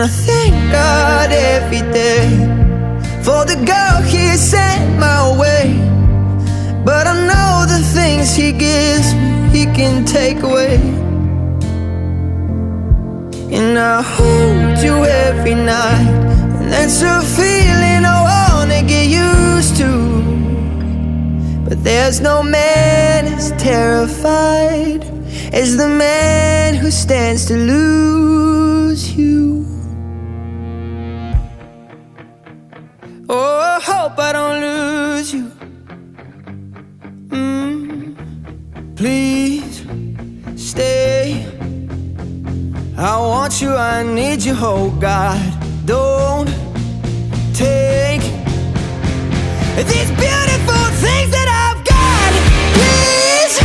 I thank God every day for the girl He sent my way. But I know the things He gives me, He can take away. And I hold you every night, and that's a feeling I wanna get used to. But there's no man as terrified as the man who stands to lose you. Oh, I hope I don't lose you. Please stay. I want you, I need you, oh God. Don't take these beautiful things that I've got. Please